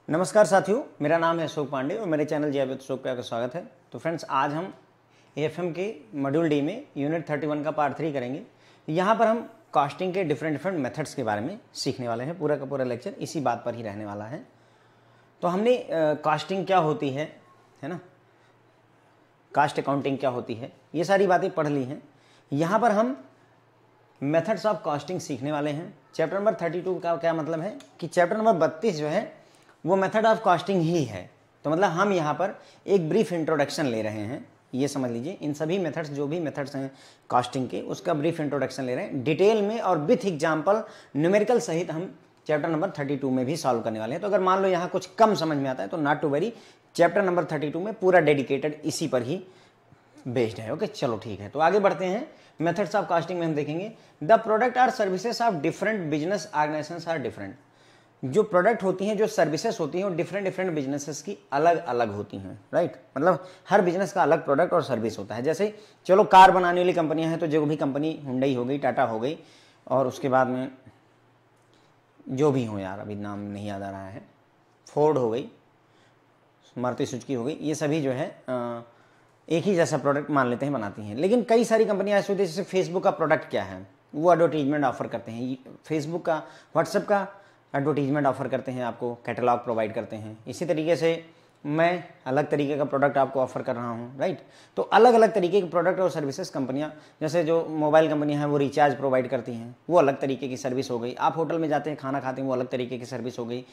नमस्कार साथियों, मेरा नाम है अशोक पांडे और मेरे चैनल जय विद अशोक का स्वागत है। तो फ्रेंड्स, आज हम एएफएम के मॉड्यूल डी में यूनिट 31 का पार्ट 3 करेंगे। यहाँ पर हम कॉस्टिंग के डिफरेंट मेथड्स के बारे में सीखने वाले हैं। पूरा का पूरा लेक्चर इसी बात पर ही रहने वाला है। तो हमने कॉस्टिंग क्या होती है ना, कास्ट अकाउंटिंग क्या होती है, ये सारी बातें पढ़ ली हैं। यहाँ पर हम मेथड्स ऑफ कॉस्टिंग सीखने वाले हैं। चैप्टर नंबर 32 का क्या मतलब है कि चैप्टर नंबर 32 जो है वो मेथड ऑफ कॉस्टिंग ही है। तो मतलब हम यहाँ पर एक ब्रीफ इंट्रोडक्शन ले रहे हैं, ये समझ लीजिए। इन सभी मेथड्स, जो भी मेथड्स हैं कॉस्टिंग के, उसका ब्रीफ इंट्रोडक्शन ले रहे हैं डिटेल में और विथ एग्जाम्पल न्यूमेरिकल सहित हम चैप्टर नंबर 32 में भी सॉल्व करने वाले हैं। तो अगर मान लो यहाँ कुछ कम समझ में आता है तो not to worry, chapter number 32 में पूरा डेडिकेटेड इसी पर ही बेस्ड है। ओके, चलो ठीक है। तो आगे बढ़ते हैं। मेथड्स ऑफ कॉस्टिंग में हम देखेंगे the product or services of different business organisations are different. जो प्रोडक्ट होती हैं, जो सर्विसेज होती हैं, वो डिफरेंट बिजनेसेस की अलग अलग होती हैं, राइट। मतलब हर बिजनेस का अलग प्रोडक्ट और सर्विस होता है। जैसे चलो कार बनाने वाली कंपनियां हैं तो जो भी कंपनी हुंडई हो गई, टाटा हो गई, और उसके बाद में जो भी हो, यार अभी नाम नहीं याद आ रहा है, फोर्ड हो गई, मारुति सुजुकी हो गई, ये सभी जो है एक ही जैसा प्रोडक्ट मान लेते हैं, बनाती हैं। लेकिन कई सारी कंपनियां ऐसी होती है, जैसे फेसबुक का प्रोडक्ट क्या है, वो एडवर्टीजमेंट ऑफर करते हैं। फेसबुक का, व्हाट्सएप का एडवर्टीजमेंट ऑफर करते हैं, आपको कैटलॉग प्रोवाइड करते हैं। इसी तरीके से मैं अलग तरीके का प्रोडक्ट आपको ऑफर कर रहा हूँ, राइट। तो अलग अलग तरीके के प्रोडक्ट और सर्विसेज कंपनियाँ, जैसे जो मोबाइल कंपनियाँ हैं वो रिचार्ज प्रोवाइड करती हैं, वो अलग तरीके की सर्विस हो गई। आप होटल में जाते हैं, खाना खाते हैं, वो अलग तरीके की सर्विस हो गई।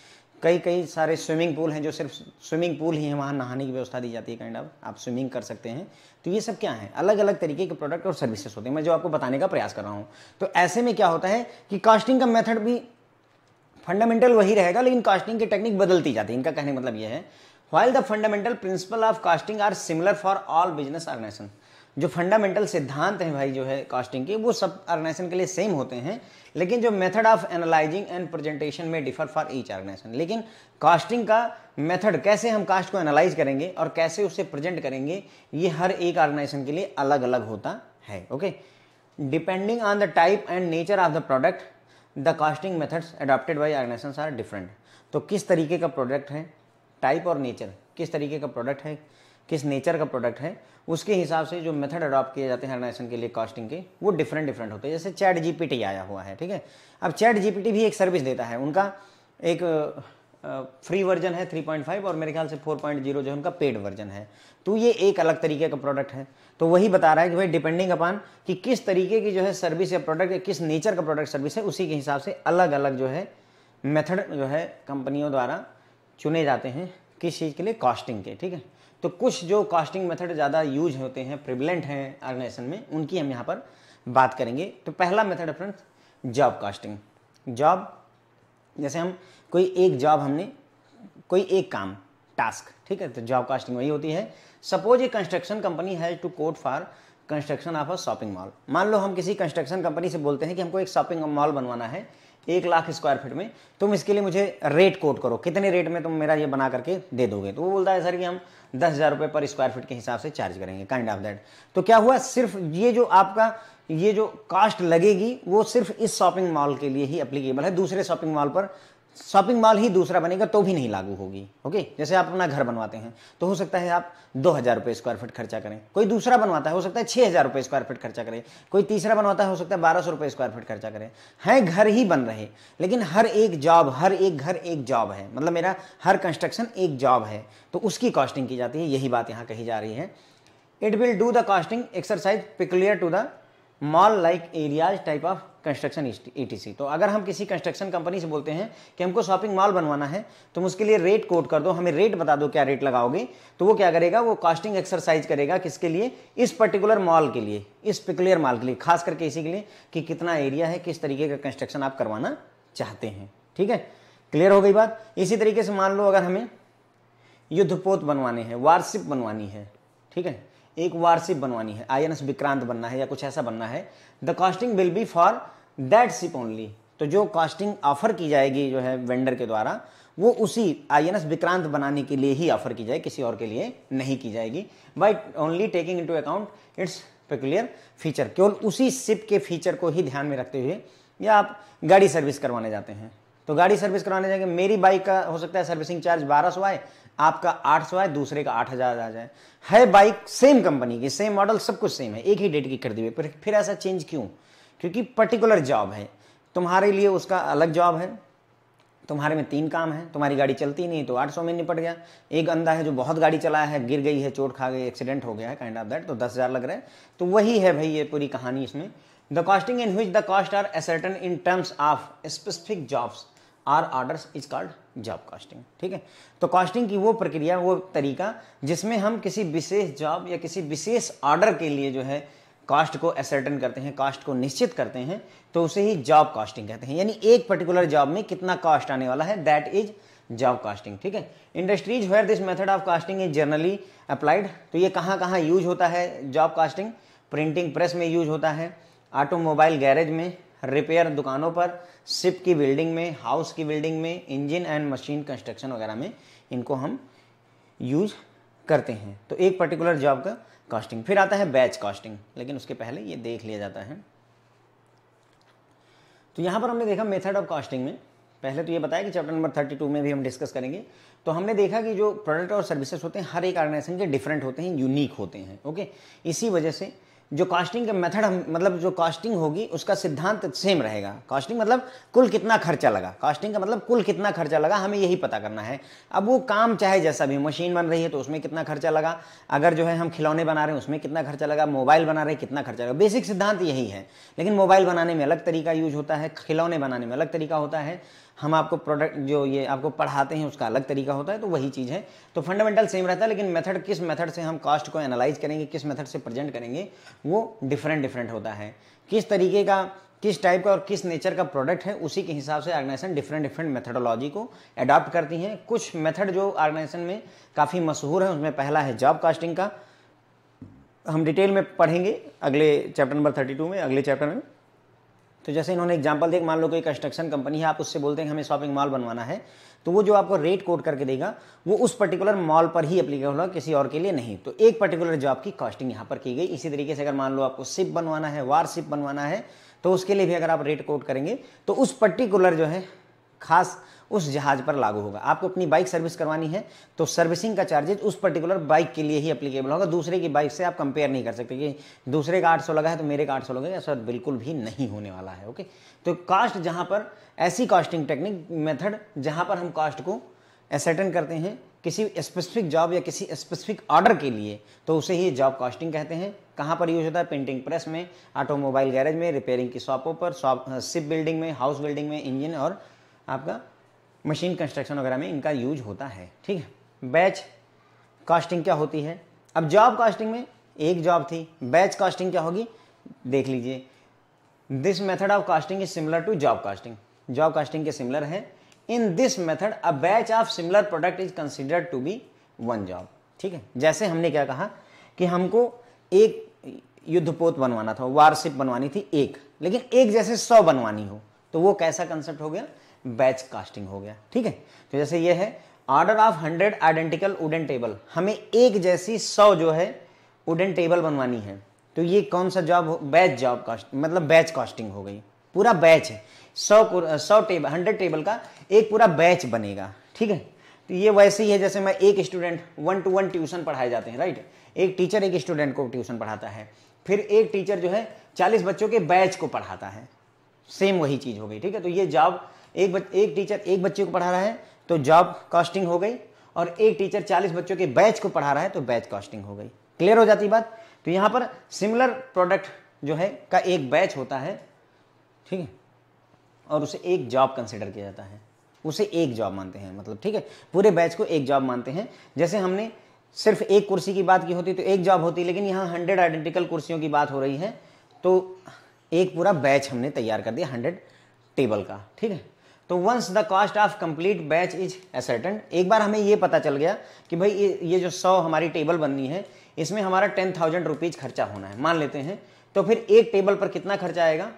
कई सारे स्विमिंग पूल हैं जो सिर्फ स्विमिंग पूल ही है, वहाँ नहाने की व्यवस्था दी जाती है, काइंड ऑफ आप स्विमिंग कर सकते हैं। तो ये सब क्या है, अलग अलग तरीके के प्रोडक्ट और सर्विसेज होते हैं, मैं जो आपको बताने का प्रयास कर रहा हूँ। तो ऐसे में क्या होता है कि कॉस्टिंग का मेथड भी फंडामेंटल वही रहेगा, लेकिन कॉस्टिंग की टेक्निक बदलती जाती है। इनका कहने का मतलब यह है, while the fundamental principle of costing are similar for all business organisation. जो फंडामेंटल सिद्धांत हैं भाई जो है कॉस्टिंग के, वो सब ऑर्गेनाइजेशन के लिए सेम होते हैं, लेकिन जो method of analysing and presentation में डिफर फॉर ईच ऑर्गेनाइजेशन। लेकिन कॉस्टिंग का मेथड, कैसे हम कास्ट को एनालाइज करेंगे और कैसे उसे प्रेजेंट करेंगे, ये हर एक ऑर्गेनाइजेशन के लिए अलग अलग होता है। Okay, depending on the type and nature of the product the costing methods adopted by organisations are different. तो किस तरीके का प्रोडक्ट है, टाइप और नेचर, किस तरीके का प्रोडक्ट है, किस नेचर का प्रोडक्ट है, उसके हिसाब से जो मेथड अडॉप्ट किए जाते हैं ऑर्गेनाइजेशन के लिए कॉस्टिंग के, वो डिफरेंट होते हैं। जैसे चैट जीपीटी आया हुआ है, ठीक है। अब चैट जीपीटी भी एक सर्विस देता है, उनका एक फ्री वर्जन है 3.5 और मेरे ख्याल से 4.0 जो है उनका पेड वर्जन है। तो ये एक अलग तरीके का प्रोडक्ट है। तो वही बता रहा है कि भाई डिपेंडिंग अपॉन कि किस तरीके की जो है सर्विस या प्रोडक्ट या किस नेचर का प्रोडक्ट सर्विस है, उसी के हिसाब से अलग अलग जो है मेथड जो है कंपनियों द्वारा चुने जाते हैं किस चीज़ के लिए, कॉस्टिंग के, ठीक है। तो कुछ जो कॉस्टिंग मेथड ज़्यादा यूज होते हैं, प्रिवलेंट हैं ऑर्गेनाइजेशन में, उनकी हम यहाँ पर बात करेंगे। तो पहला मेथड है फ्रेंड्स, जॉब कॉस्टिंग। जॉब, जैसे हम कोई एक जॉब, हमने कोई एक काम, टास्क, ठीक है, तो जॉब कॉस्टिंग वही होती है। Suppose a construction company has to quote for construction of a shopping mall. मान लो हम किसी कंस्ट्रक्शन कंपनी से बोलते हैं कि हमको एक शॉपिंग मॉल बनवाना है 1 लाख स्क्वायर फीट में, तुम इसके लिए मुझे रेट कोट करो, कितने रेट में तुम मेरा ये बना करके दे दोगे। तो वो बोलता है सर कि हम 10,000 रुपये पर स्क्वायर फीट के हिसाब से चार्ज करेंगे, काइंड ऑफ दैट। तो क्या हुआ, सिर्फ ये जो आपका ये जो कॉस्ट लगेगी वो सिर्फ इस शॉपिंग मॉल के लिए ही एप्लीकेबल है। दूसरे शॉपिंग मॉल पर शॉपिंग मॉल ही दूसरा बनेगा तो भी नहीं लागू होगी। ओके, जैसे आप अपना घर बनवाते हैं तो हो सकता है आप 2,000 रुपये स्क्वायर फीट खर्चा करें, कोई दूसरा बनवाता है हो सकता है 6,000 रुपये स्क्वायर फीट खर्चा करे, कोई तीसरा बनवाता है हो सकता है 1,200 रुपये स्क्वायर फीट खर्चा करे। हैं घर ही बन रहे, लेकिन हर एक जॉब, हर एक घर एक जॉब है, मतलब मेरा हर कंस्ट्रक्शन एक जॉब है, तो उसकी कॉस्टिंग की जाती है। यही बात यहाँ कही जा रही है। It will do the costing exercise peculiar to the mall like areas type of construction ETC। तो अगर हम किसी कंस्ट्रक्शन कंपनी से बोलते हैं कि हमको शॉपिंग मॉल बनवाना है, तुम उसके लिए रेट कोट कर दो, हमें रेट बता दो क्या रेट लगाओगे, तो वो क्या करेगा, वो कॉस्टिंग एक्सरसाइज करेगा किसके लिए, इस पर्टिकुलर मॉल के लिए, इस पिकुलियर मॉल के लिए, खास करके इसी के लिए कि कितना एरिया है, किस तरीके का कंस्ट्रक्शन आप करवाना चाहते हैं, ठीक है। क्लियर हो गई बात। इसी तरीके से मान लो अगर हमें युद्धपोत बनवाने हैं, वारशिप बनवानी है, ठीक है, एक वारशिप बनवानी है, INS विक्रांत बनना है या कुछ ऐसा बनना है, the costing will be for that ship only. तो जो कॉस्टिंग ऑफर की जाएगी जो है वेंडर के द्वारा, वो उसी INS विक्रांत बनाने के लिए ही ऑफर की जाए, किसी और के लिए नहीं की जाएगी। By only taking into account its peculiar feature, केवल उसी शिप के फीचर को ही ध्यान में रखते हुए। या आप गाड़ी सर्विस करवाने जाते हैं, तो गाड़ी सर्विस कराने जाएंगे, मेरी बाइक का हो सकता है सर्विसिंग चार्ज 1200 आए, आपका 800 आए, दूसरे का 8000 आ जाए। है बाइक सेम कंपनी की, सेम मॉडल, सब कुछ सेम है, एक ही डेट की खरीदी हुई, फिर ऐसा चेंज क्यों? क्योंकि पर्टिकुलर जॉब है, तुम्हारे लिए उसका अलग जॉब है, तुम्हारे में 3 काम है, तुम्हारी गाड़ी चलती नहीं तो 800 में निपट गया। एक अंधा है जो बहुत गाड़ी चलाया है, गिर गई है, चोट खा गई, एक्सीडेंट हो गया है, काइंड ऑफ दैट, तो 10,000 लग रहा है। तो वही है भाई ये पूरी कहानी इसमें। The costing in which the cost are ascertain in terms of specific jobs or orders is called job costing. ठीक है, तो कॉस्टिंग की वो प्रक्रिया, वो तरीका जिसमें हम किसी विशेष जॉब या किसी विशेष ऑर्डर के लिए जो है कॉस्ट को असर्टेन करते हैं, कॉस्ट को निश्चित करते हैं, तो उसे ही जॉब कॉस्टिंग कहते हैं। यानी एक पर्टिकुलर जॉब में कितना कॉस्ट आने वाला है, दैट इज जॉब कॉस्टिंग। ठीक है, industries where this method of costing is generally applied, तो ये कहाँ कहाँ यूज होता है जॉब कॉस्टिंग? प्रिंटिंग प्रेस में यूज होता है, ऑटोमोबाइल गैरेज में, रिपेयर दुकानों पर, शिप की बिल्डिंग में, हाउस की बिल्डिंग में, इंजन एंड मशीन कंस्ट्रक्शन वगैरह में इनको हम यूज करते हैं। तो एक पर्टिकुलर जॉब का कॉस्टिंग। फिर आता है बैच कॉस्टिंग, लेकिन उसके पहले ये देख लिया जाता है। तो यहां पर हमने देखा मेथड ऑफ कॉस्टिंग में, पहले तो ये बताया कि चैप्टर नंबर 32 में भी हम डिस्कस करेंगे। तो हमने देखा कि जो प्रोडक्ट और सर्विसेज होते हैं हर एक ऑर्गेनाइजेशन के डिफरेंट होते हैं, यूनिक होते हैं। ओके, इसी वजह से जो कॉस्टिंग का मेथड मतलब जो कॉस्टिंग होगी उसका सिद्धांत सेम रहेगा। कॉस्टिंग मतलब कुल कितना खर्चा लगा, कॉस्टिंग का मतलब कुल कितना खर्चा लगा, हमें यही पता करना है। अब वो काम चाहे जैसा भी, मशीन बन रही है तो उसमें कितना खर्चा लगा, अगर जो है हम खिलौने बना रहे हैं उसमें कितना खर्चा लगा, मोबाइल बना रहे हैं कितना खर्चा लगा, बेसिक सिद्धांत यही है। लेकिन मोबाइल बनाने में अलग तरीका यूज होता है, खिलौने बनाने में अलग तरीका होता है, हम आपको प्रोडक्ट जो ये आपको पढ़ाते हैं उसका अलग तरीका होता है। तो वही चीज़ है, तो फंडामेंटल सेम रहता है, लेकिन मेथड, किस मेथड से हम कॉस्ट को एनालाइज करेंगे, किस मेथड से प्रेजेंट करेंगे, वो डिफरेंट होता है। किस तरीके का, किस टाइप का और किस नेचर का प्रोडक्ट है, उसी के हिसाब से ऑर्गेनाइजेशन डिफरेंट मेथडोलॉजी को अडॉप्ट करती हैं। कुछ मेथड जो ऑर्गेनाइजेशन में काफ़ी मशहूर है, उसमें पहला है जॉब कॉस्टिंग का, हम डिटेल में पढ़ेंगे अगले चैप्टर नंबर 32 में, अगले चैप्टर में। तो जैसे इन्होंने एग्जांपल देख, मान लो कोई कंस्ट्रक्शन कंपनी है, आप उससे बोलते हैं हमें शॉपिंग मॉल बनवाना है, तो वो जो आपको रेट कोड करके देगा वो उस पर्टिकुलर मॉल पर ही एप्लीकेबल होगा, किसी और के लिए नहीं। तो एक पर्टिकुलर जॉब की कॉस्टिंग यहाँ पर की गई। इसी तरीके से अगर मान लो आपको शिप बनवाना है, वार शिप बनवाना है, तो उसके लिए भी अगर आप रेट कोड करेंगे तो उस पर्टिकुलर जो है खास उस जहाज पर लागू होगा। आपको अपनी बाइक सर्विस करवानी है तो सर्विसिंग का चार्जेज उस पर्टिकुलर बाइक के लिए ही एप्लीकेबल होगा, दूसरे की बाइक से आप कंपेयर नहीं कर सकते कि दूसरे का 800 लगा है तो मेरे का 800 लगेगा, ऐसा बिल्कुल भी नहीं होने वाला है। ओके, तो कॉस्ट जहां पर, ऐसी कॉस्टिंग टेक्निक मेथड जहां पर हम कॉस्ट को असर्टेन करते हैं किसी स्पेसिफिक जॉब या किसी स्पेसिफिक ऑर्डर के लिए, तो उसे ही जॉब कॉस्टिंग कहते हैं। कहाँ पर यूज होता है? प्रिंटिंग प्रेस में, ऑटोमोबाइल गैरेज में, रिपेयरिंग की शॉपों पर, शिप बिल्डिंग में, हाउस बिल्डिंग में, इंजन और आपका मशीन कंस्ट्रक्शन वगैरह में इनका यूज होता है। ठीक है, बैच कॉस्टिंग क्या होती है? अब जॉब कॉस्टिंग में एक जॉब थी, बैच कॉस्टिंग क्या होगी देख लीजिए। This method of costing is similar to job costing, job costing के सिमिलर है। In this method a batch of similar product is considered to be one job. ठीक है, जैसे हमने क्या कहा कि हमको एक युद्धपोत बनवाना था, वारशिप बनवानी थी एक, लेकिन एक जैसे 100 बनवानी हो, तो वो कैसा कंसेप्ट हो गया? बैच कास्टिंग हो गया। ठीक है, तो जैसे ये है order of 100 identical wooden table, हमें एक जैसी 100 जो है वुडन टेबल बनवानी है, तो ये कौन सा जॉब? बैच जॉब कास्ट, मतलब बैच कास्टिंग हो गई। पूरा बैच है, 100 टेबल, 100 टेबल का एक पूरा बैच बनेगा। ठीक है, तो ये वैसे ही है जैसे मैं एक स्टूडेंट 1-to-1 ट्यूशन पढ़ाए जाते हैं, राइट? एक टीचर एक स्टूडेंट को ट्यूशन पढ़ाता है, फिर एक टीचर जो है 40 बच्चों के बैच को पढ़ाता है, सेम वही चीज हो गई। ठीक है, तो ये जॉब एक टीचर एक बच्चे को पढ़ा रहा है तो जॉब कॉस्टिंग हो गई, और एक टीचर 40 बच्चों के बैच को पढ़ा रहा है तो बैच कॉस्टिंग हो गई। क्लियर हो जाती बात? तो यहां पर सिमिलर प्रोडक्ट जो है का एक बैच होता है, ठीक है, और उसे एक जॉब कंसिडर किया जाता है, उसे एक जॉब मानते हैं, मतलब ठीक है, पूरे बैच को एक जॉब मानते हैं। जैसे हमने सिर्फ एक कुर्सी की बात की होती तो एक जॉब होती, लेकिन यहाँ 100 आइडेंटिकल कुर्सियों की बात हो रही है तो एक पूरा बैच हमने तैयार कर दिया 100 टेबल का। ठीक है, तो once the cost of complete batch is ascertain, एक बार हमें ये पता चल गया कि भाई ये जो 100 हमारी टेबल बननी है इसमें हमारा 10,000 रुपीज खर्चा होना है, मान लेते हैं, तो फिर एक टेबल पर कितना खर्चा आएगा?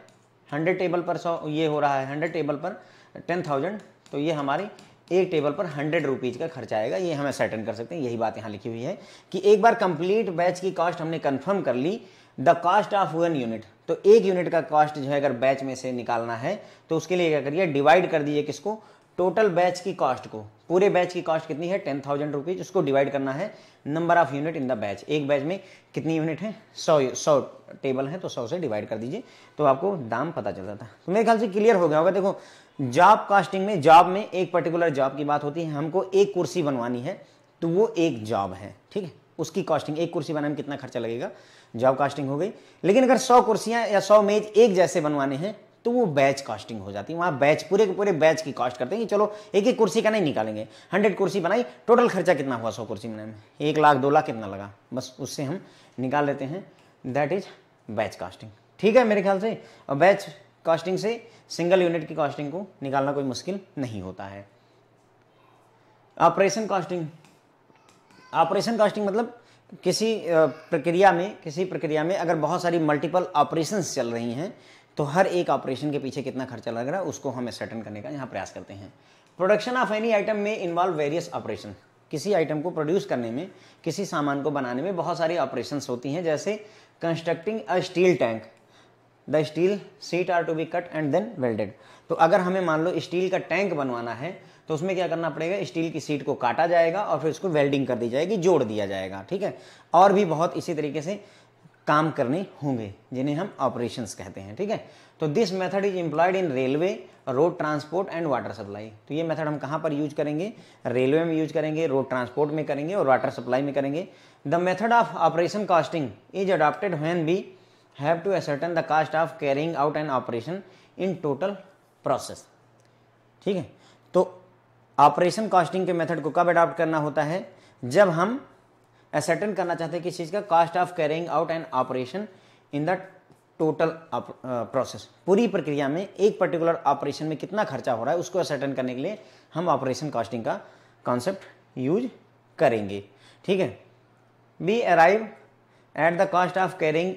100 टेबल पर 100, ये हो रहा है 100 टेबल पर 10,000, तो ये हमारी एक टेबल पर 100 रुपीज का खर्चा आएगा। ये हम असर्टेन कर सकते हैं, यही बात यहाँ लिखी हुई है कि एक बार कंप्लीट बैच की कॉस्ट हमने कंफर्म कर ली, द कॉस्ट ऑफ 1 यूनिट, तो 1 यूनिट का कॉस्ट जो है अगर बैच में से निकालना है तो उसके लिए क्या करिए, डिवाइड कर दीजिए किसको, टोटल बैच की कॉस्ट को। पूरे बैच की कॉस्ट कितनी है 10,000 रुपीज, उसको डिवाइड करना है number of unit in the batch. एक बैच में कितनी यूनिट है, 100 टेबल है तो 100 से डिवाइड कर दीजिए तो आपको दाम पता चल जाता है। तो मेरे ख्याल से क्लियर हो गया होगा। देखो जॉब कास्टिंग में, जॉब में एक पर्टिकुलर जॉब की बात होती है, हमको एक कुर्सी बनवानी है तो वो एक जॉब है, ठीक है, उसकी कॉस्टिंग, एक कुर्सी बनाने में कितना खर्चा लगेगा, जॉब कास्टिंग हो गई। लेकिन अगर 100 कुर्सियां या 100 मेज एक जैसे बनवाने हैं तो वो बैच कास्टिंग हो जाती है। वहाँ बैच पूरे के पूरे बैच की कॉस्ट करते हैं कि चलो एक एक कुर्सी का नहीं निकालेंगे, 100 कुर्सी बनाई, टोटल खर्चा कितना हुआ 100 कुर्सी बनाने में, 1 लाख 2 लाख कितना लगा, बस उससे हम निकाल लेते हैं। दैट इज बैच कास्टिंग, ठीक है मेरे ख्याल से। और बैच कास्टिंग से सिंगल यूनिट की कॉस्टिंग को निकालना कोई मुश्किल नहीं होता है। ऑपरेशन कास्टिंग, ऑपरेशन कास्टिंग मतलब किसी प्रक्रिया में अगर बहुत सारी मल्टीपल ऑपरेशंस चल रही हैं तो हर एक ऑपरेशन के पीछे कितना खर्चा लग रहा है उसको हम सर्टेन करने का यहाँ प्रयास करते हैं। प्रोडक्शन ऑफ एनी आइटम में इन्वॉल्व वेरियस ऑपरेशन, किसी आइटम को प्रोड्यूस करने में, किसी सामान को बनाने में बहुत सारी ऑपरेशंस होती हैं। जैसे constructing a steel tank, the steel sheet are to be cut and then welded. तो अगर हमें मान लो स्टील का टैंक बनवाना है तो उसमें क्या करना पड़ेगा, स्टील की सीट को काटा जाएगा और फिर उसको वेल्डिंग कर दी जाएगी, जोड़ दिया जाएगा, ठीक है। और भी बहुत इसी तरीके से काम करने होंगे जिन्हें हम ऑपरेशंस कहते हैं, ठीक है। तो this method is employed in railway, road transport and water supply. तो ये मेथड हम कहाँ पर यूज करेंगे, रेलवे में यूज करेंगे, रोड ट्रांसपोर्ट में करेंगे और वाटर सप्लाई में करेंगे। The method of operation costing is adopted when we have to ascertain the cost of carrying out an operation in total process, ठीक है। तो ऑपरेशन कॉस्टिंग के मेथड को कब अडॉप्ट करना होता है, जब हम असर्टेन करना चाहते हैं किस चीज़ का, cost of carrying out an operation in the total process. पूरी प्रक्रिया में एक पर्टिकुलर ऑपरेशन में कितना खर्चा हो रहा है उसको असर्टेन करने के लिए हम ऑपरेशन कॉस्टिंग का कॉन्सेप्ट यूज करेंगे, ठीक है। We arrive at the cost of carrying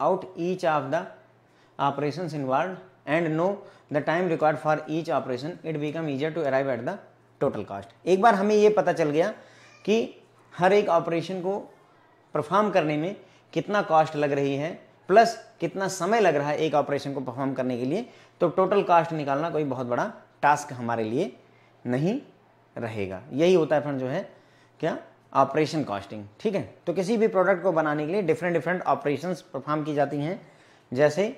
out each of the operations involved and know the time required for each operation, it become easier to arrive at the total cost. एक बार हमें ये पता चल गया कि हर एक ऑपरेशन को परफॉर्म करने में कितना कॉस्ट लग रही है प्लस कितना समय लग रहा है एक ऑपरेशन को परफॉर्म करने के लिए, तो टोटल कॉस्ट निकालना कोई बहुत बड़ा टास्क हमारे लिए नहीं रहेगा। यही होता है फ्रेंड जो है क्या, ऑपरेशन कॉस्टिंग, ठीक है। तो किसी भी प्रोडक्ट को बनाने के लिए डिफरेंट ऑपरेशंस परफॉर्म की जाती हैं। जैसे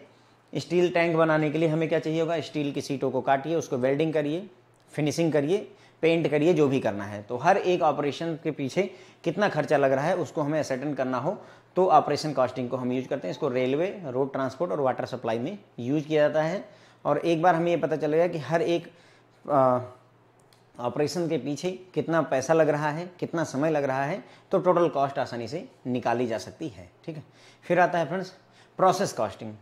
स्टील टैंक बनाने के लिए हमें क्या चाहिए होगा, स्टील की सीटों को काटिए, उसको वेल्डिंग करिए, फिनिशिंग करिए, पेंट करिए, जो भी करना है। तो हर एक ऑपरेशन के पीछे कितना खर्चा लग रहा है उसको हमें असर्टेन करना हो तो ऑपरेशन कॉस्टिंग को हम यूज करते हैं। इसको रेलवे, रोड ट्रांसपोर्ट और वाटर सप्लाई में यूज किया जाता है। और एक बार हमें ये पता चलेगा कि हर एक ऑपरेशन के पीछे कितना पैसा लग रहा है, कितना समय लग रहा है, तो टोटल कॉस्ट आसानी से निकाली जा सकती है, ठीक है। फिर आता है फ्रेंड्स प्रोसेस कॉस्टिंग।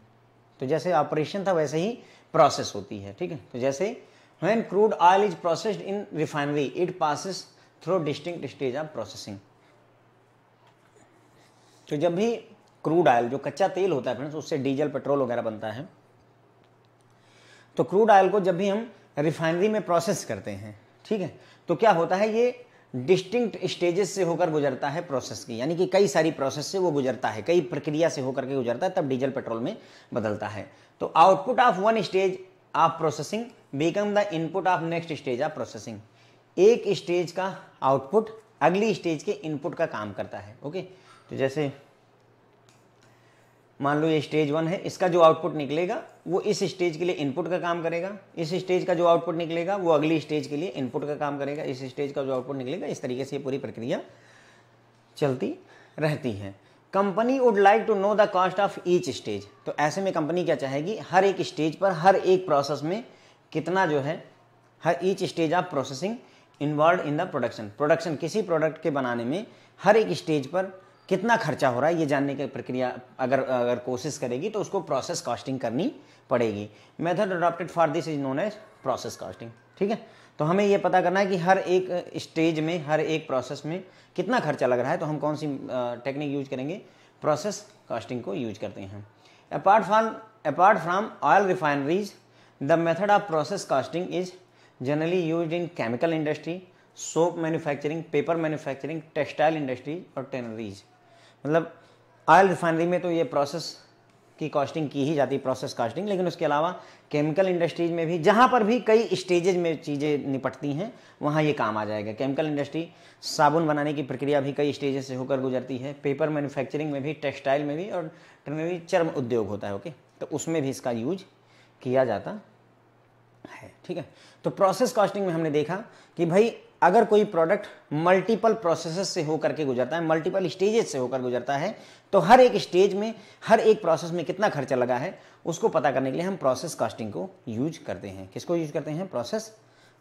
तो जैसे ऑपरेशन था वैसे ही प्रोसेस होती है, ठीक है। तो जैसे when crude oil is processed in refinery it passes through distinct stage of processing। तो जब भी क्रूड ऑयल, जो कच्चा तेल होता है फ्रेंड्स, उससे डीजल, पेट्रोल वगैरह बनता है, तो क्रूड ऑयल को जब भी हम रिफाइनरी में प्रोसेस करते हैं, ठीक है, तो क्या होता है, ये डिस्टिंक्ट स्टेजेस से होकर गुजरता है प्रोसेस की, यानी कि कई सारी प्रोसेस से वो गुजरता है, कई प्रक्रिया से होकर के गुजरता है, तब डीजल पेट्रोल में बदलता है। तो output of one stage of processing become the input of next stage of processing. एक स्टेज का आउटपुट अगली स्टेज के इनपुट का काम करता है, ओके। तो जैसे मान लो ये स्टेज 1 है, इसका जो आउटपुट निकलेगा वो इस स्टेज के लिए इनपुट का काम करेगा, इस स्टेज का जो आउटपुट निकलेगा वो अगली स्टेज के लिए इनपुट का काम करेगा, इस स्टेज का जो आउटपुट निकलेगा, इस तरीके से ये पूरी प्रक्रिया चलती रहती है। Company would like to know the cost of each stage. तो ऐसे में कंपनी क्या चाहेगी, हर एक स्टेज पर, हर एक प्रोसेस में कितना जो है, हर each stage of processing involve in the production, किसी प्रोडक्ट के बनाने में हर एक स्टेज पर कितना खर्चा हो रहा है ये जानने की प्रक्रिया अगर कोशिश करेगी तो उसको प्रोसेस कॉस्टिंग करनी पड़ेगी। Method adopted for this is known as process costing, ठीक है। तो हमें ये पता करना है कि हर एक स्टेज में, हर एक प्रोसेस में कितना खर्चा लग रहा है, तो हम कौन सी टेक्निक यूज करेंगे, प्रोसेस कॉस्टिंग को यूज करते हैं। Apart from oil refineries the method of process costing is generally used in chemical industry, soap manufacturing, paper manufacturing, textile industry और टेनरीज। मतलब ऑयल रिफाइनरी में तो ये प्रोसेस की कॉस्टिंग की ही जाती है, प्रोसेस कॉस्टिंग, लेकिन उसके अलावा केमिकल इंडस्ट्रीज में भी, जहाँ पर भी कई स्टेजेज में चीज़ें निपटती हैं, वहाँ ये काम आ जाएगा। केमिकल इंडस्ट्री, साबुन बनाने की प्रक्रिया भी कई स्टेजेस से होकर गुजरती है, पेपर मैन्युफैक्चरिंग में भी, टेक्सटाइल में भी, और में भी चर्म उद्योग होता है, ओके, तो उसमें भी इसका यूज किया जाता है, ठीक है। तो प्रोसेस कॉस्टिंग में हमने देखा कि भाई अगर कोई प्रोडक्ट मल्टीपल प्रोसेसेस से होकर के गुजरता है, मल्टीपल स्टेजेस से होकर गुजरता है, तो हर एक स्टेज में, हर एक प्रोसेस में कितना खर्चा लगा है उसको पता करने के लिए हम प्रोसेस कॉस्टिंग को यूज करते हैं। किसको यूज करते हैं? प्रोसेस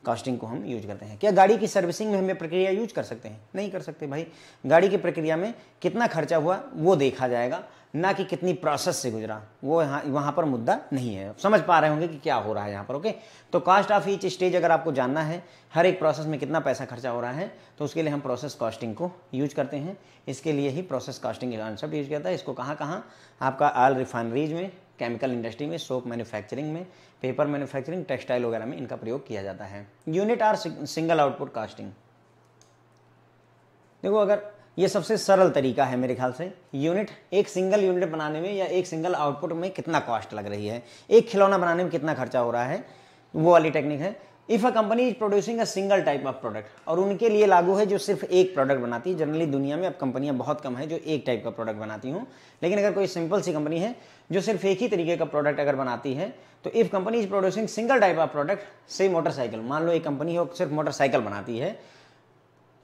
कॉस्टिंग को हम यूज करते हैं। क्या गाड़ी की सर्विसिंग में हम ये प्रक्रिया यूज कर सकते हैं? नहीं कर सकते भाई। गाड़ी की प्रक्रिया में कितना खर्चा हुआ वो देखा जाएगा, ना कि कितनी प्रोसेस से गुजरा, वो यहाँ वहाँ पर मुद्दा नहीं है। समझ पा रहे होंगे कि क्या हो रहा है यहाँ पर, ओके। तो कॉस्ट ऑफ ईच स्टेज अगर आपको जानना है, हर एक प्रोसेस में कितना पैसा खर्चा हो रहा है, तो उसके लिए हम प्रोसेस कॉस्टिंग को यूज करते हैं। इसके लिए ही प्रोसेस कॉस्टिंग का कॉन्सेप्ट यूज करता है। इसको कहाँ कहाँ? आपका ऑयल रिफाइनरीज में, केमिकल इंडस्ट्री में, सोप मैन्युफैक्चरिंग में, पेपर मैन्युफैक्चरिंग, टेक्सटाइल वगैरह में इनका प्रयोग किया जाता है। Unit or single output costing. देखो, अगर ये सबसे सरल तरीका है मेरे ख्याल से, यूनिट, एक सिंगल यूनिट बनाने में या एक सिंगल आउटपुट में कितना कॉस्ट लग रही है, एक खिलौना बनाने में कितना खर्चा हो रहा है, वो वाली टेक्निक है। If a company is producing a single type of product, और उनके लिए लागू है जो सिर्फ एक प्रोडक्ट बनाती है। जनरली दुनिया में अब कंपनियां बहुत कम है जो एक टाइप का प्रोडक्ट बनाती हूँ, लेकिन अगर कोई सिंपल सी कंपनी है जो सिर्फ एक ही तरीके का प्रोडक्ट अगर बनाती है, तो if company is producing single type of product, से मोटरसाइकिल, मान लो एक कंपनी है वो सिर्फ मोटरसाइकिल बनाती है,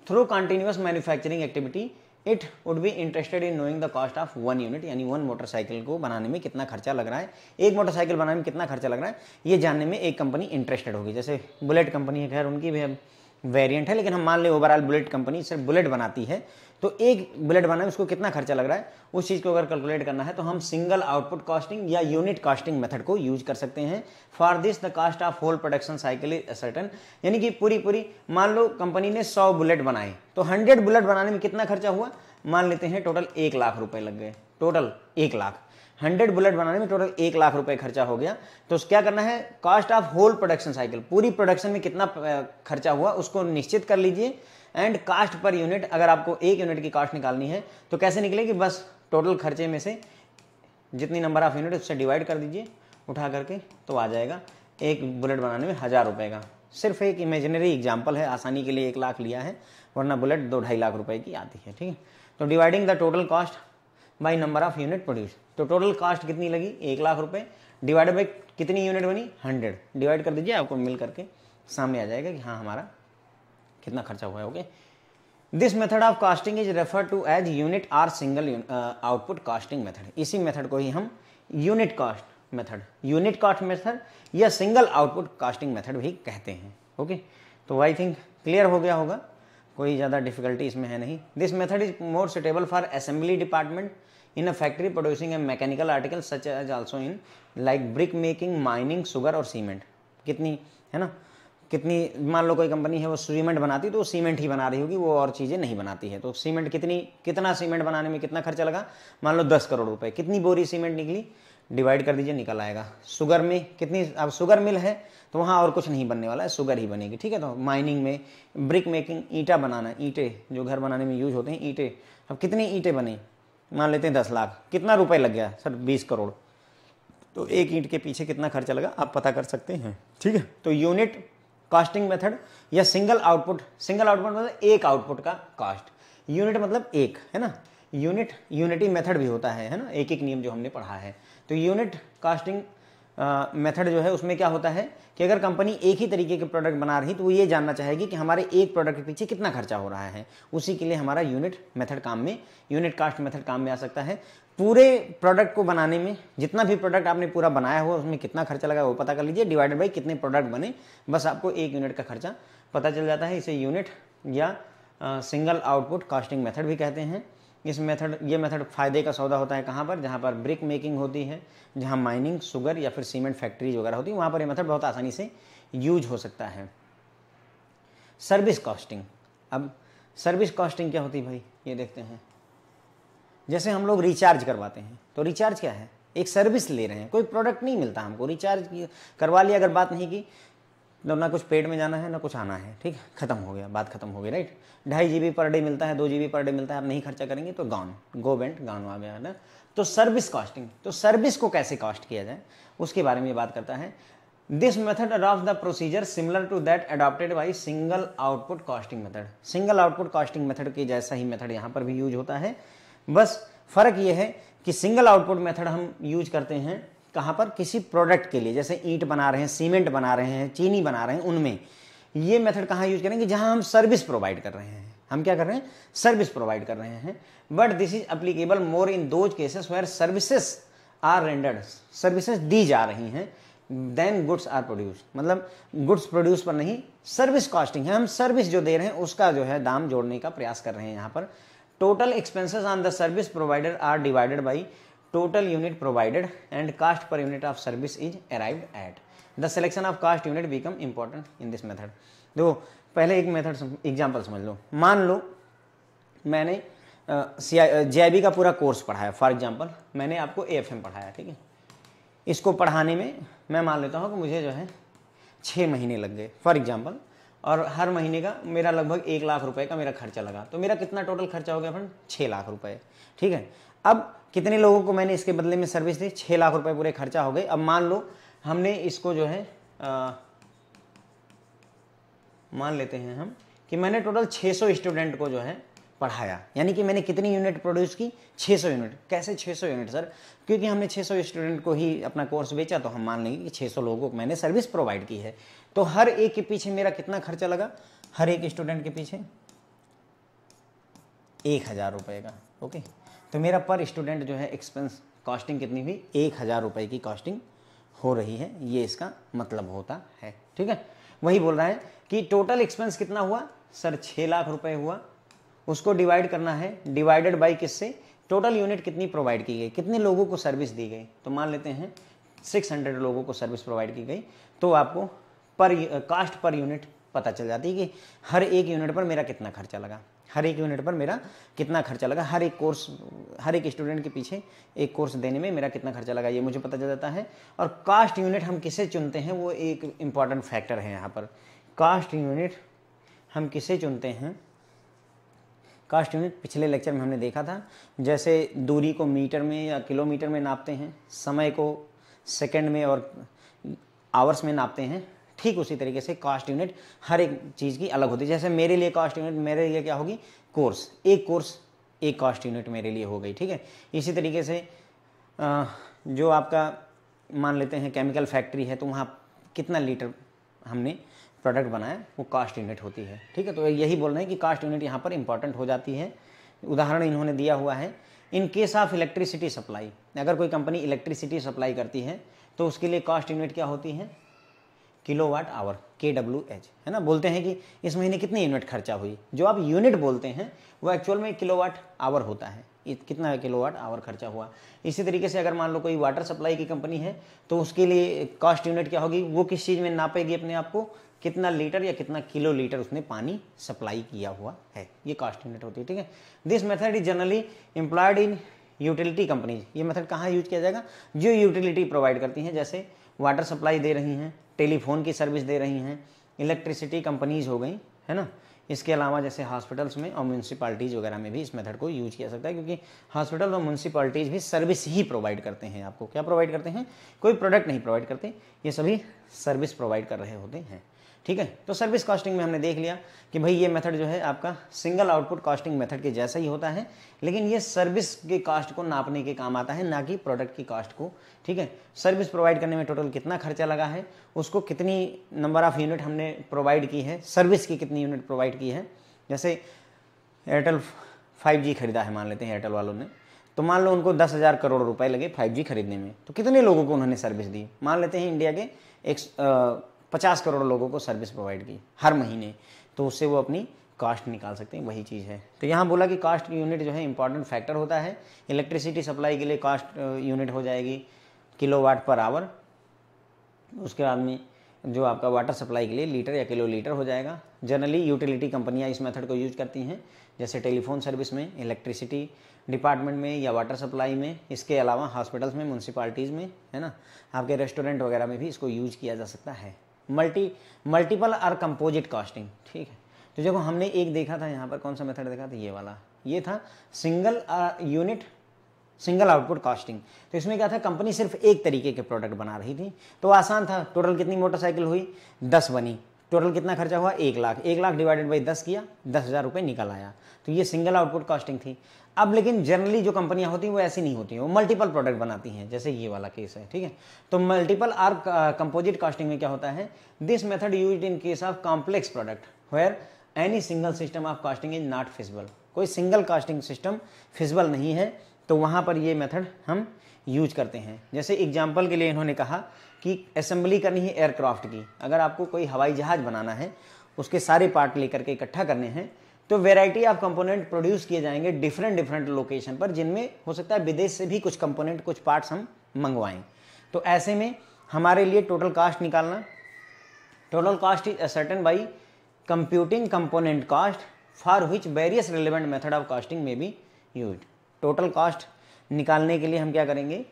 through continuous manufacturing activity, it would be interested in knowing the cost of one unit, यानी वन मोटरसाइकिल को बनाने में कितना खर्चा लग रहा है, एक मोटरसाइकिल बनाने में कितना खर्चा लग रहा है, ये जानने में एक कंपनी इंटरेस्टेड होगी। जैसे बुलेट कंपनी है, खैर उनकी भी वेरिएंट है, लेकिन हम मान ले ओवरऑल बुलेट कंपनी सिर्फ बुलेट बनाती है, तो एक बुलेट बनाने में उसको कितना खर्चा लग रहा है, उस चीज़ को अगर कैलकुलेट करना है तो हम सिंगल आउटपुट कॉस्टिंग या यूनिट कॉस्टिंग मेथड को यूज कर सकते हैं। For this the cost of whole production cycle is certain, यानी कि पूरी मान लो कंपनी ने 100 बुलेट बनाए, तो 100 बुलेट बनाने में कितना खर्चा हुआ, मान लेते हैं टोटल 1 लाख रुपए लग गए, टोटल 1 लाख, 100 बुलेट बनाने में टोटल 1 लाख रुपए खर्चा हो गया। तो क्या करना है, cost of whole production cycle, पूरी प्रोडक्शन में कितना खर्चा हुआ उसको निश्चित कर लीजिए, एंड कास्ट पर यूनिट, अगर आपको एक यूनिट की कास्ट निकालनी है तो कैसे निकलेगी, बस टोटल खर्चे में से जितनी नंबर ऑफ यूनिट उससे डिवाइड कर दीजिए उठा करके, तो आ जाएगा एक बुलेट बनाने में 1000 रुपये का। सिर्फ एक इमेजिनरी एग्जाम्पल है, आसानी के लिए 1 लाख लिया है, वरना बुलेट 2-2.5 लाख रुपए की आती है, ठीक है। तो dividing the total cost by number of unit produce, तो टोटल कॉस्ट कितनी लगी, 1 लाख रुपए, डिवाइड बाई कितनी यूनिट बनी, 100, डिवाइड कर दीजिए, आपको मिल करके सामने आ जाएगा कि हाँ हमारा कितना खर्चा हुआ है, okay. This method of costing is refer to as unit or single output costing method. इसी मेथड को ही हम unit cost method, unit cost method या सिंगल आउटपुट कॉस्टिंग मेथड भी कहते हैं, ओके। तो आई थिंक क्लियर हो गया होगा, कोई ज़्यादा डिफिकल्टी इसमें है नहीं। This method is more suitable for assembly department in a factory producing a mechanical article such as also in like brick making, mining, sugar और सीमेंट। कितनी है ना, कितनी, मान लो कोई कंपनी है वो सीमेंट बनाती, तो वो सीमेंट ही बना रही होगी, वो और चीज़ें नहीं बनाती है। तो सीमेंट कितना सीमेंट बनाने में कितना खर्चा लगा, मान लो 10 करोड़ रुपए, कितनी बोरी सीमेंट निकली, डिवाइड कर दीजिए, निकल आएगा। शुगर में कितनी, अब शुगर मिल है तो वहाँ और कुछ नहीं बनने वाला है, शुगर ही बनेगी, ठीक है। तो माइनिंग में, ब्रिक मेकिंग, ईंटा बनाना, ईंटे जो घर बनाने में यूज होते हैं, ईंटे, अब कितनी ईंटे बने, मान लेते हैं 10 लाख, कितना रुपए लग गया सर, 20 करोड़। तो एक ईंट के पीछे कितना खर्चा लगा आप पता कर सकते हैं, ठीक है। तो यूनिट कॉस्टिंग मेथड या सिंगल आउटपुट मतलब एक आउटपुट का कॉस्ट, यूनिट मतलब एक, है ना, यूनिटी मेथड भी होता है ना, एक नियम जो हमने पढ़ा है। तो यूनिट कॉस्टिंग मेथड जो है उसमें क्या होता है कि अगर कंपनी एक ही तरीके के प्रोडक्ट बना रही तो वो ये जानना चाहेगी कि हमारे एक प्रोडक्ट के पीछे कितना खर्चा हो रहा है, उसी के लिए हमारा यूनिट मेथड काम में, यूनिट कॉस्ट मेथड काम में आ सकता है। पूरे प्रोडक्ट को बनाने में, जितना भी प्रोडक्ट आपने पूरा बनाया हुआ उसमें कितना खर्चा लगा वो पता कर लीजिए, डिवाइडेड बाई कितने प्रोडक्ट बने, बस आपको एक यूनिट का खर्चा पता चल जाता है। इसे यूनिट या सिंगल आउटपुट कॉस्टिंग मेथड भी कहते हैं। ये मेथड फायदे का सौदा होता है कहाँ पर, जहाँ पर ब्रिक मेकिंग होती है, जहाँ माइनिंग, शुगर या फिर सीमेंट फैक्ट्रीज वगैरह होती है, वहाँ पर ये मेथड बहुत आसानी से यूज हो सकता है। सर्विस कॉस्टिंग, अब सर्विस कॉस्टिंग क्या होती है भाई, ये देखते हैं। जैसे हम लोग रिचार्ज करवाते हैं, तो रिचार्ज क्या है, एक सर्विस ले रहे हैं, कोई प्रोडक्ट नहीं मिलता हमको, रिचार्ज करवा लिया, अगर बात नहीं की, मतलब ना कुछ पेट में जाना है ना कुछ आना है, ठीक है, खत्म हो गया, बात खत्म हो गई, राइट। 2.5 GB पर डे मिलता है, 2 GB पर डे मिलता है, आप नहीं खर्चा करेंगे तो गो बेंट गान आ गया ना। तो सर्विस कॉस्टिंग, तो सर्विस को कैसे कॉस्ट किया जाए उसके बारे में बात करता है। This method adopt the procedure similar to that adopted by single output costing method. Single output costing method के जैसा ही मेथड यहाँ पर भी यूज होता है, बस फर्क ये है कि सिंगल आउटपुट मेथड हम यूज करते हैं कहाँ पर, किसी प्रोडक्ट के लिए, जैसे ईंट बना रहे हैं, सीमेंट बना रहे हैं, चीनी बना रहे हैं, उनमें ये मेथड कहाँ यूज करेंगे, जहाँ हम सर्विस प्रोवाइड कर रहे हैं। हम क्या कर रहे हैं, सर्विस प्रोवाइड कर रहे हैं। But this is applicable more in those cases where services are rendered, services दी जा रही हैं, देन गुड्स आर प्रोड्यूस, मतलब गुड्स प्रोड्यूस पर नहीं, सर्विस कॉस्टिंग है, हम सर्विस जो दे रहे हैं उसका जो है दाम जोड़ने का प्रयास कर रहे हैं। यहाँ पर total expenses on the service provider are divided by total unit provided and cost per unit of service is arrived at. The selection of cost unit become important in this method. देखो पहले एक method example समझ लो, मान लो मैंने JIB का पूरा course पढ़ाया, for example मैंने आपको AFM पढ़ाया, ठीक है, इसको पढ़ाने में मैं मान लेता हूँ कि मुझे जो है 6 महीने लग गए फॉर एग्जांपल, और हर महीने का मेरा लगभग 1 लाख रुपए का मेरा खर्चा लगा, तो मेरा कितना टोटल खर्चा हो गया फ्रेंड, 6 लाख रुपए, ठीक है। अब कितने लोगों को मैंने इसके बदले में सर्विस दी, 6 लाख रुपए पूरे खर्चा हो गए। अब मान लो हमने इसको जो है मान लेते हैं हम कि मैंने टोटल 600 स्टूडेंट को जो है पढ़ाया, यानी कि मैंने कितनी यूनिट प्रोड्यूस की, 600 यूनिट। कैसे 600 यूनिट सर, क्योंकि हमने 600 स्टूडेंट को ही अपना कोर्स बेचा, तो हम मान लेंगे कि 600 लोगों को मैंने सर्विस प्रोवाइड की है। तो हर एक के पीछे मेरा कितना खर्चा लगा, हर एक स्टूडेंट के पीछे 1000 रुपये का, ओके। तो मेरा पर स्टूडेंट जो है एक्सपेंस कॉस्टिंग कितनी हुई, 1000 रुपये की कॉस्टिंग हो रही है, ये इसका मतलब होता है, ठीक है। वही बोल रहा है कि टोटल एक्सपेंस कितना हुआ सर, 6 लाख रुपए हुआ, उसको डिवाइड करना है, डिवाइडेड बाई किससे, टोटल यूनिट कितनी प्रोवाइड की गई, कितने लोगों को सर्विस दी गई। तो मान लेते हैं 600 लोगों को सर्विस प्रोवाइड की गई, तो आपको पर कास्ट पर यूनिट पता चल जाती है कि हर एक यूनिट पर मेरा कितना खर्चा लगा, हर एक यूनिट पर मेरा कितना खर्चा लगा, हर एक कोर्स, हर एक स्टूडेंट के पीछे एक कोर्स देने में मेरा कितना खर्चा लगा, ये मुझे पता चल जाता है। और कास्ट यूनिट हम किसे चुनते हैं, वो एक इंपॉर्टेंट फैक्टर है यहाँ पर। कास्ट यूनिट हम किसे चुनते हैं, कास्ट यूनिट पिछले लेक्चर में हमने देखा था, जैसे दूरी को मीटर में या किलोमीटर में नापते हैं, समय को सेकंड में और आवर्स में नापते हैं, ठीक उसी तरीके से कास्ट यूनिट हर एक चीज़ की अलग होती है। जैसे मेरे लिए कास्ट यूनिट मेरे लिए क्या होगी, कोर्स, एक कोर्स एक कास्ट यूनिट मेरे लिए हो गई, ठीक है। इसी तरीके से जो आपका मान लेते हैं केमिकल फैक्ट्री है, तो वहाँ कितना लीटर हमने प्रोडक्ट बनाया, वो कास्ट यूनिट होती है, ठीक है। तो यही बोल रहे हैं कि कास्ट यूनिट यहाँ पर इंपॉर्टेंट हो जाती है। उदाहरण इन्होंने दिया हुआ है, इन केस ऑफ इलेक्ट्रिसिटी सप्लाई, अगर कोई कंपनी इलेक्ट्रिसिटी सप्लाई करती है तो उसके लिए कास्ट यूनिट क्या होती है, किलोवाट आवर, KWH, है ना। बोलते हैं कि इस महीने कितनी यूनिट खर्चा हुई, जो आप यूनिट बोलते हैं वो एक्चुअल में किलोवाट आवर होता है, कितना किलोवाट आवर खर्चा हुआ। इसी तरीके से अगर मान लो कोई वाटर सप्लाई की कंपनी है, तो उसके लिए कास्ट यूनिट क्या होगी, वो किस चीज़ में नापेगी अपने आप को, कितना लीटर या कितना किलो लीटर उसने पानी सप्लाई किया हुआ है, ये कास्ट यूनिट होती है, ठीक है। This method is generally employed in utility companies. ये मेथड कहाँ यूज किया जाएगा, जो यूटिलिटी प्रोवाइड करती हैं, जैसे वाटर सप्लाई दे रही हैं, टेलीफोन की सर्विस दे रही हैं, इलेक्ट्रिसिटी कंपनीज हो गई, है ना। इसके अलावा जैसे हॉस्पिटल्स में और म्यूनसिपालिटीज़ वगैरह में भी इस मेथड को यूज किया सकता है, क्योंकि हॉस्पिटल और म्यूनसिपालिटीज़ भी सर्विस ही प्रोवाइड करते हैं। आपको क्या प्रोवाइड करते हैं, कोई प्रोडक्ट नहीं प्रोवाइड करते, ये सभी सर्विस प्रोवाइड कर रहे होते हैं, ठीक है। तो सर्विस कॉस्टिंग में हमने देख लिया कि भाई ये मेथड जो है आपका सिंगल आउटपुट कॉस्टिंग मेथड के जैसा ही होता है, लेकिन ये सर्विस के कॉस्ट को नापने के काम आता है, ना कि प्रोडक्ट की कॉस्ट को, ठीक है। सर्विस प्रोवाइड करने में टोटल कितना खर्चा लगा है, उसको कितनी नंबर ऑफ यूनिट हमने प्रोवाइड की है, सर्विस की कितनी यूनिट प्रोवाइड की है। जैसे एयरटेल 5G खरीदा है, मान लेते हैं एयरटेल वालों ने, तो मान लो उनको 10,000 करोड़ रुपए लगे 5G खरीदने में, तो कितने लोगों को उन्होंने सर्विस दी, मान लेते हैं इंडिया के 50 करोड़ लोगों को सर्विस प्रोवाइड की हर महीने, तो उससे वो अपनी कास्ट निकाल सकते हैं, वही चीज़ है। तो यहाँ बोला कि कास्ट यूनिट जो है इंपॉर्टेंट फैक्टर होता है। इलेक्ट्रिसिटी सप्लाई के लिए कास्ट यूनिट हो जाएगी किलोवाट पर आवर, उसके बाद में जो आपका वाटर सप्लाई के लिए लीटर या किलो लीटर हो जाएगा। जनरली यूटिलिटी कंपनियाँ इस मेथड को यूज करती हैं, जैसे टेलीफोन सर्विस में, इलेक्ट्रिसिटी डिपार्टमेंट में या वाटर सप्लाई में। इसके अलावा हॉस्पिटल्स में, म्यूनसिपालिटीज़ में, है ना, आपके रेस्टोरेंट वगैरह में भी इसको यूज किया जा सकता है, मल्टीपल और कंपोजिट कॉस्टिंग, ठीक है। तो जब हमने एक देखा था यहाँ पर, कौन सा मेथड देखा था, ये वाला, ये था single unit single output costing. तो इसमें क्या था, कंपनी सिर्फ एक तरीके के प्रोडक्ट बना रही थी, तो आसान था। टोटल कितनी मोटरसाइकिल हुई, 10 बनी, टोटल कितना खर्चा हुआ, 1 लाख, 1 लाख डिवाइडेड बाई 10 किया, 10,000 रुपये निकल आया। तो ये सिंगल आउटपुट कॉस्टिंग थी। अब लेकिन जनरली जो कंपनियां होती हैं वो ऐसी नहीं होती हैं, वो मल्टीपल प्रोडक्ट बनाती हैं, जैसे ये वाला केस है, ठीक है। तो मल्टीपल आर कंपोजिट कॉस्टिंग में क्या होता है, this method used in case of complex product where any single system of costing is not feasible. कोई सिंगल कॉस्टिंग सिस्टम फिजिबल नहीं है, तो वहाँ पर ये मेथड हम यूज करते हैं। जैसे एग्जाम्पल के लिए इन्होंने कहा कि असेंबली करनी है एयरक्राफ्ट की, अगर आपको कोई हवाई जहाज बनाना है, उसके सारे पार्ट लेकर के इकट्ठा करने हैं, तो वेराइटी ऑफ कंपोनेंट प्रोड्यूस किए जाएंगे डिफरेंट लोकेशन पर, जिनमें हो सकता है विदेश से भी कुछ कंपोनेंट, कुछ पार्ट्स हम मंगवाएं। तो ऐसे में हमारे लिए टोटल कॉस्ट निकालना, total cost is ascertain by computing component cost for which various relevant method of costing में बी यूज्ड। टोटल कॉस्ट निकालने के लिए हम क्या करेंगे,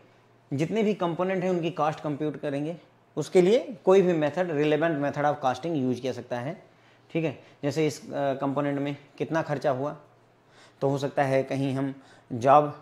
जितने भी कंपोनेंट हैं उनकी कॉस्ट कंप्यूट करेंगे, उसके लिए कोई भी method, relevant method of costing use किया सकता है, ठीक है। जैसे इस कंपोनेंट में कितना खर्चा हुआ, तो हो सकता है कहीं हम जॉब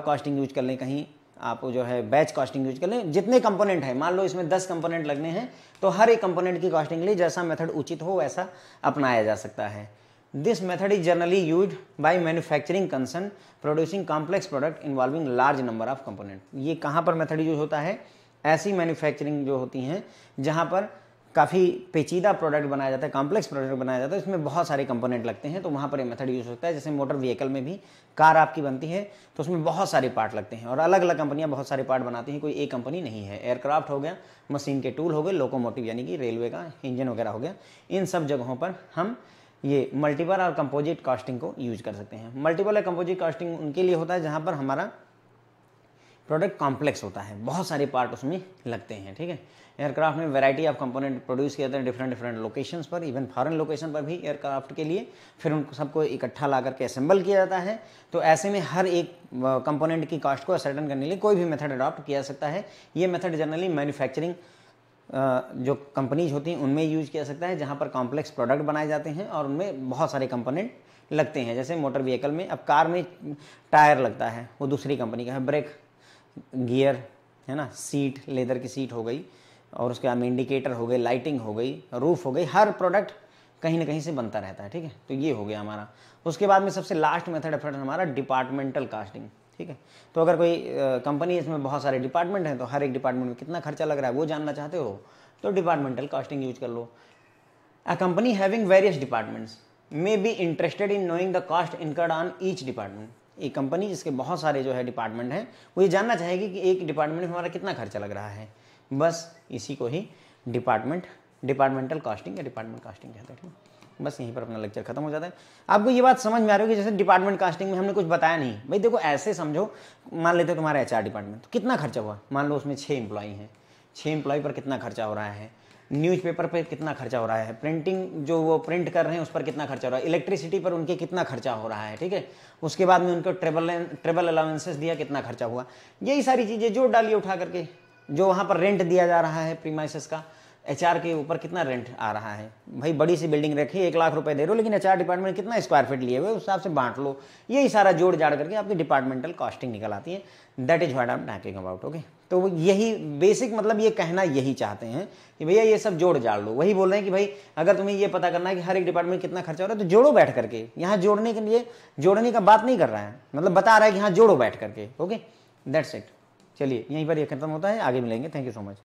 कॉस्टिंग यूज कर लें, कहीं आप जो है बैच कॉस्टिंग यूज कर लें। जितने कंपोनेंट है, मान लो इसमें 10 कंपोनेंट लगने हैं, तो हर एक कंपोनेंट की कॉस्टिंग के लिए जैसा मेथड उचित हो वैसा अपनाया जा सकता है। This method is generally used by manufacturing concern producing complex product involving large number of component. ये कहाँ पर मेथड यूज होता है, ऐसी मैन्युफैक्चरिंग जो होती हैं जहाँ पर काफ़ी पेचीदा प्रोडक्ट बनाया जाता है, कॉम्प्लेक्स प्रोडक्ट बनाया जाता है, इसमें बहुत सारे कंपोनेंट लगते हैं, तो वहाँ पर ये मेथड यूज होता है। जैसे मोटर व्हीकल में भी कार आपकी बनती है, तो उसमें बहुत सारे पार्ट लगते हैं और अलग अलग कंपनियाँ बहुत सारे पार्ट बनाती हैं, कोई एक कंपनी नहीं है। एयरक्राफ्ट हो गया, मशीन के टूल हो गए, लोकोमोटिव यानी कि रेलवे का इंजन वगैरह हो गया, इन सब जगहों पर हम ये मल्टीपल और कंपोजिट कॉस्टिंग को यूज कर सकते हैं। मल्टीपल और कंपोजिट कॉस्टिंग उनके लिए होता है जहाँ पर हमारा प्रोडक्ट कॉम्प्लेक्स होता है, बहुत सारे पार्ट उसमें लगते हैं, ठीक है। एयरक्राफ्ट में वैरायटी ऑफ कंपोनेंट प्रोड्यूस किए जाते हैं डिफरेंट लोकेशंस पर, इवन फॉरेन लोकेशन पर भी एयरक्राफ्ट के लिए, फिर उन सबको इकट्ठा ला करके असेंबल किया जाता है। तो ऐसे में हर एक कंपोनेंट की कॉस्ट को असर्टेन करने के लिए कोई भी मेथड अडॉप्ट किया जा सकता है। ये मेथड जनरली मैन्युफैक्चरिंग जो कंपनीज होती हैं उनमें यूज किया सकता है, जहाँ पर कॉम्प्लेक्स प्रोडक्ट बनाए जाते हैं और उनमें बहुत सारे कंपोनेंट लगते हैं। जैसे मोटर व्हीकल में, अब कार में टायर लगता है, वो दूसरी कंपनी का है, ब्रेक, गियर, है ना, सीट, लेदर की सीट हो गई, और उसके बाद में इंडिकेटर हो गई, लाइटिंग हो गई, रूफ हो गई, हर प्रोडक्ट कहीं ना कहीं से बनता रहता है, ठीक है। तो ये हो गया हमारा। उसके बाद में सबसे लास्ट मेथड है हमारा डिपार्टमेंटल कॉस्टिंग, ठीक है। तो अगर कोई कंपनी, इसमें बहुत सारे डिपार्टमेंट हैं, तो हर एक डिपार्टमेंट में कितना खर्चा लग रहा है वो जानना चाहते हो, तो डिपार्टमेंटल कॉस्टिंग यूज कर लो। A company having various departments may be interested in knowing the cost incurred on each department. एक कंपनी जिसके बहुत सारे जो है डिपार्टमेंट हैं, वो ये जानना चाहेगी कि एक डिपार्टमेंट में हमारा कितना खर्चा लग रहा है। बस इसी को ही डिपार्टमेंटल कॉस्टिंग या डिपार्टमेंट कॉस्टिंग कहते हैं, ठीक है। बस यहीं पर अपना लेक्चर खत्म हो जाता है। आपको ये बात समझ में आ रही होगी, जैसे डिपार्टमेंट कास्टिंग में हमने कुछ बताया नहीं। भाई देखो, ऐसे समझो, मान लेते हो तुम्हारा एचआर डिपार्टमेंट, तो कितना खर्चा हुआ, मान लो उसमें 6 एम्प्लॉई हैं, 6 एम्प्लॉई पर कितना खर्चा हो रहा है, न्यूज़पेपर पर कितना खर्चा हो रहा है, प्रिंटिंग जो वो प्रिंट कर रहे हैं उस पर कितना खर्चा हो रहा है, इलेक्ट्रिसिटी पर उनके कितना खर्चा हो रहा है, ठीक है। उसके बाद में उनको ट्रेवल अलाउंसेस दिया, कितना खर्चा हुआ, यही सारी चीज़ें जोड़ डालिए उठा करके। जो वहाँ पर रेंट दिया जा रहा है प्रीमाइसेस का, एचआर के ऊपर कितना रेंट आ रहा है। भाई बड़ी सी बिल्डिंग रखी, 1 लाख रुपए दे रहे हो, लेकिन एचआर डिपार्टमेंट में कितना स्क्वायर फीट लिए हुए उस हिसाब से बांट लो। यही सारा जोड़ जाड़ करके आपकी डिपार्टमेंटल कॉस्टिंग निकल आती है। That is what I am talking about, okay. तो यही बेसिक मतलब ये कहना यही चाहते हैं कि भैया ये सब जोड़ जाड़ लो। वही बोल रहे हैं कि भाई अगर तुम्हें ये पता करना है कि हर एक डिपार्टमेंट कितना खर्चा हो रहा है, तो जोड़ो बैठ करके। यहाँ जोड़ने के लिए, जोड़ने का बात नहीं कर रहा है, मतलब बता रहा है कि हाँ जोड़ो बैठ करके, ओके। That's it. चलिए यहीं पर ये खत्म होता है, आगे मिलेंगे। Thank you so much.